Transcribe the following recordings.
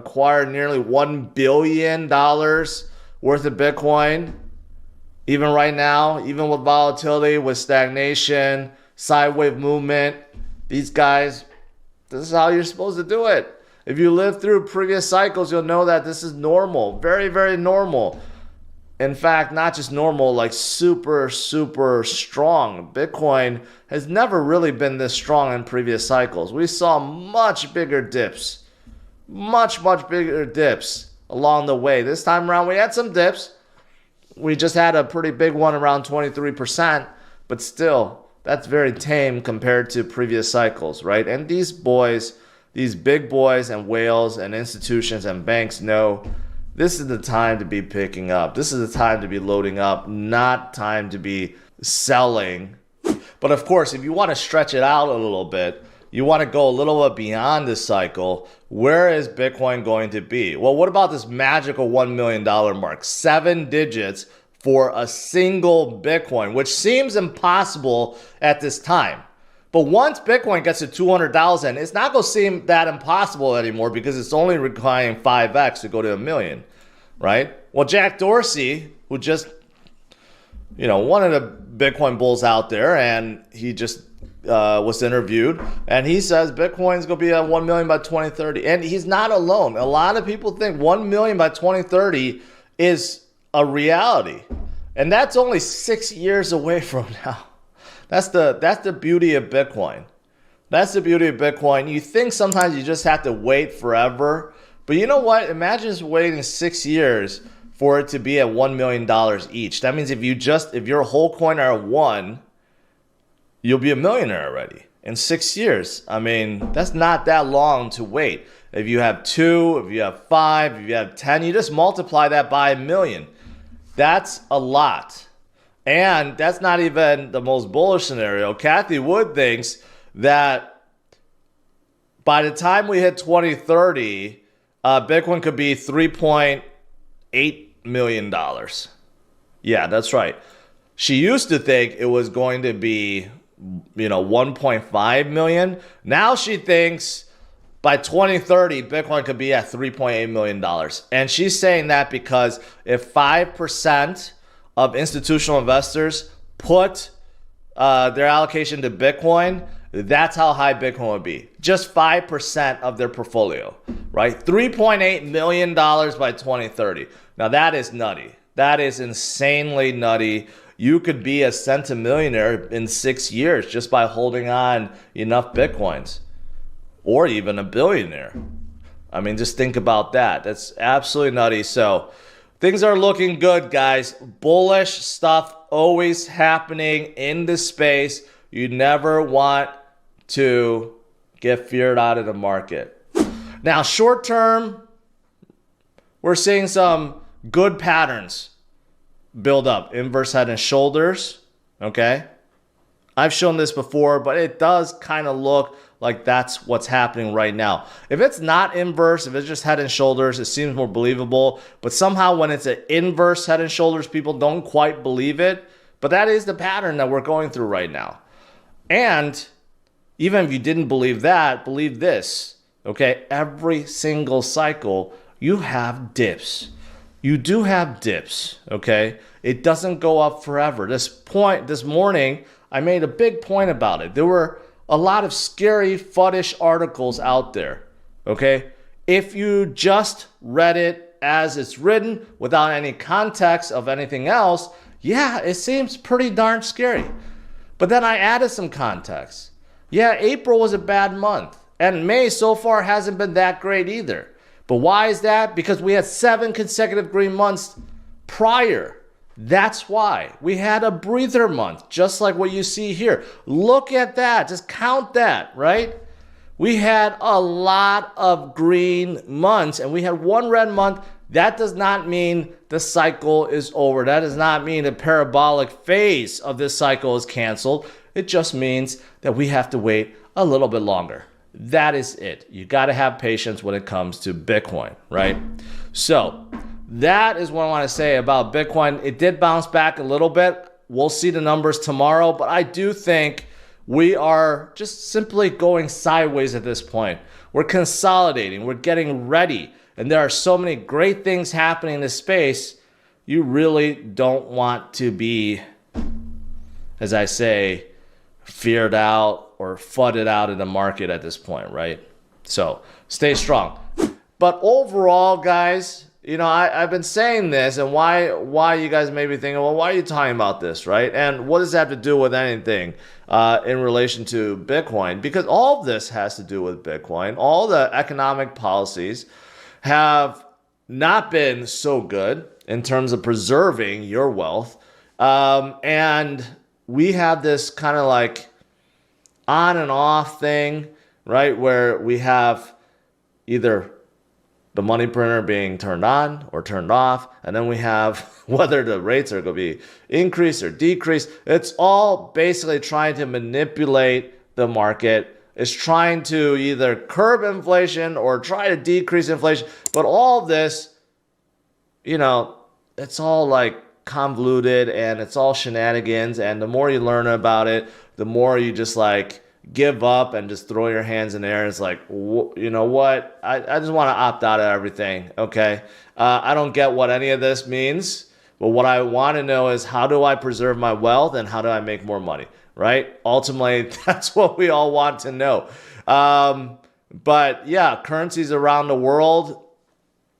acquired nearly $1 billion worth of Bitcoin. Even right now, even with volatility, with stagnation, sideways movement, these guys, this is how you're supposed to do it. If you live through previous cycles, you'll know that this is normal. Very, very normal. In fact, not just normal, like super, super strong. Bitcoin has never really been this strong in previous cycles. We saw much bigger dips. Much, much bigger dips along the way. This time around, we had some dips. We just had a pretty big one around 23%. But still, that's very tame compared to previous cycles, right? And these boys, these big boys and whales and institutions and banks know this is the time to be picking up. This is the time to be loading up, not time to be selling. But of course, if you want to stretch it out a little bit, you want to go a little bit beyond this cycle, where is Bitcoin going to be? Well, what about this magical $1 million mark? 7 digits for a single Bitcoin, which seems impossible at this time. But once Bitcoin gets to 200,000, it's not going to seem that impossible anymore because it's only requiring 5x to go to a million, right? Well, Jack Dorsey, who just, one of the Bitcoin bulls out there, and he just was interviewed, and he says Bitcoin's going to be at 1 million by 2030. And he's not alone. A lot of people think 1 million by 2030 is a reality. And that's only 6 years away from now. That's the beauty of Bitcoin. That's the beauty of Bitcoin. You think sometimes you just have to wait forever. But you know what? Imagine just waiting 6 years for it to be at $1 million each. That means if your whole coin are at 1, you'll be a millionaire already in 6 years. I mean, that's not that long to wait. If you have 2, if you have 5, if you have 10, you just multiply that by a million. That's a lot. And that's not even the most bullish scenario. Cathie Wood thinks that by the time we hit 2030, Bitcoin could be $3.8 million. Yeah, that's right. She used to think it was going to be, 1.5 million. Now she thinks by 2030, Bitcoin could be at $3.8 million. And she's saying that because if 5% of institutional investors put their allocation to Bitcoin, that's how high Bitcoin would be. Just 5% of their portfolio, right? $3.8 million by 2030. Now that is nutty. That is insanely nutty. You could be a centimillionaire in 6 years just by holding on enough Bitcoins, or even a billionaire. I mean, just think about that. That's absolutely nutty. So things are looking good, guys. Bullish stuff always happening in this space. You never want to get feared out of the market. Now, short term, we're seeing some good patterns build up. Inverse head and shoulders, okay? I've shown this before, but it does kind of look like that's what's happening right now. If it's not inverse, if it's just head and shoulders, it seems more believable. But somehow when it's an inverse head and shoulders, people don't quite believe it. But that is the pattern that we're going through right now. And even if you didn't believe that, believe this, okay? Every single cycle, you have dips. You do have dips, okay? It doesn't go up forever. This morning, I made a big point about it. There were a lot of scary, fuddish articles out there, okay? If you just read it as it's written without any context of anything else, yeah, it seems pretty darn scary. But then I added some context. Yeah, April was a bad month, and May so far hasn't been that great either. But why is that? Because we had 7 consecutive green months prior. That's why. We had a breather month, just like what you see here. Look at that. Just count that, right? We had a lot of green months, and we had 1 red month. That does not mean the cycle is over. That does not mean the parabolic phase of this cycle is canceled. It just means that we have to wait a little bit longer. That is it. You got to have patience when it comes to Bitcoin, right? So that is what I want to say about Bitcoin. It did bounce back a little bit. We'll see the numbers tomorrow, but I do think we are just simply going sideways at this point. We're consolidating. We're getting ready. and there are so many great things happening in this space, you really don't want to be, as I say, feared out or fudded out in the market at this point, right? So stay strong. But overall, guys, you know, I've been saying this, and why you guys may be thinking, well, why are you talking about this, right? And what does that have to do with anything in relation to Bitcoin? Because all of this has to do with Bitcoin. All the economic policies have not been so good in terms of preserving your wealth. And we have this kind of like on and off thing, right? Where we have either the money printer being turned on or turned off, and then we have whether the rates are going to be increased or decreased. It's all basically trying to manipulate the market. It's trying to either curb inflation or try to decrease inflation. But all of this, you know, it's all like convoluted and it's all shenanigans. And the more you learn about it, the more you just like give up and just throw your hands in the air. It's like, you know what? I just want to opt out of everything. Okay. I don't get what any of this means, but what I want to know is how do I preserve my wealth and how do I make more money? Right? Ultimately, that's what we all want to know. But yeah, currencies around the world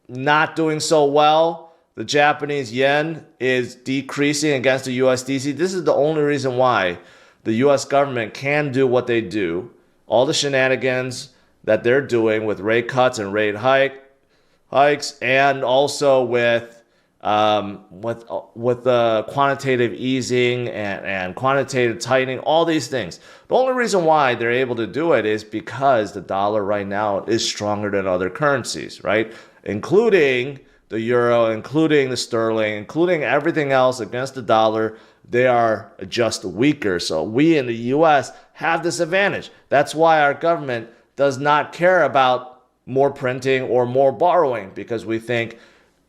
not doing so well. The Japanese yen is decreasing against the USDC. This is the only reason why the U.S. government can do what they do. All the shenanigans that they're doing with rate cuts and rate hikes, and also with the quantitative easing and quantitative tightening, all these things. The only reason why they're able to do it is because the dollar right now is stronger than other currencies, right? Including the euro, including the sterling, including everything else against the dollar. They are just weaker. So we in the U.S. have this advantage. That's why our government does not care about more printing or more borrowing, because we think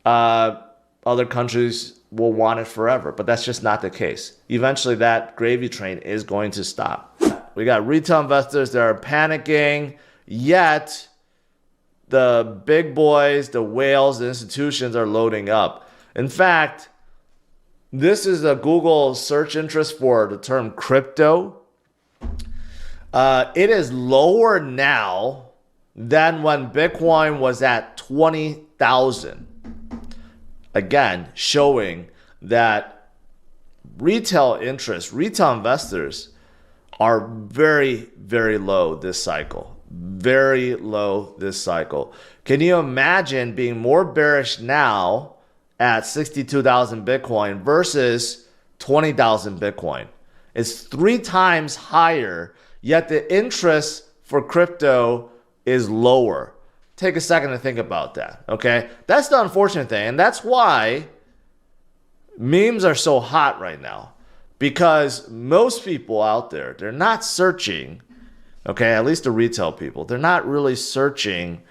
other countries will want it forever. But that's just not the case. Eventually that gravy train is going to stop. We got retail investors that are panicking, yet the big boys, the whales, the institutions are loading up. In fact, this is a Google search interest for the term crypto. It is lower now than when Bitcoin was at 20,000. Again, showing that retail interest, retail investors are very, very low this cycle. Very low this cycle. Can you imagine being more bearish now at 62,000 Bitcoin versus 20,000 Bitcoin? It's 3 times higher, yet the interest for crypto is lower. Take a second to think about that, okay? That's the unfortunate thing, and that's why memes are so hot right now, because most people out there, they're not searching, okay, at least the retail people, they're not really searching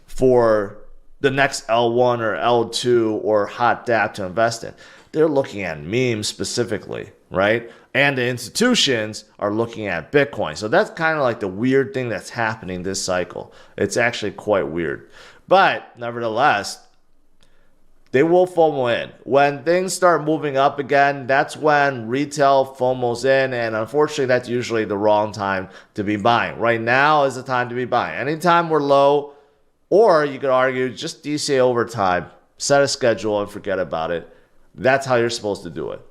for the next L1 or L2 or hot dApp to invest in. They're looking at memes specifically, right? And the institutions are looking at Bitcoin. So that's kind of like the weird thing that's happening this cycle. It's actually quite weird. But nevertheless, they will FOMO in. When things start moving up again, that's when retail FOMOs in. And unfortunately, that's usually the wrong time to be buying. Right now is the time to be buying. Anytime we're low, or you could argue just DCA over time, set a schedule and forget about it. That's how you're supposed to do it.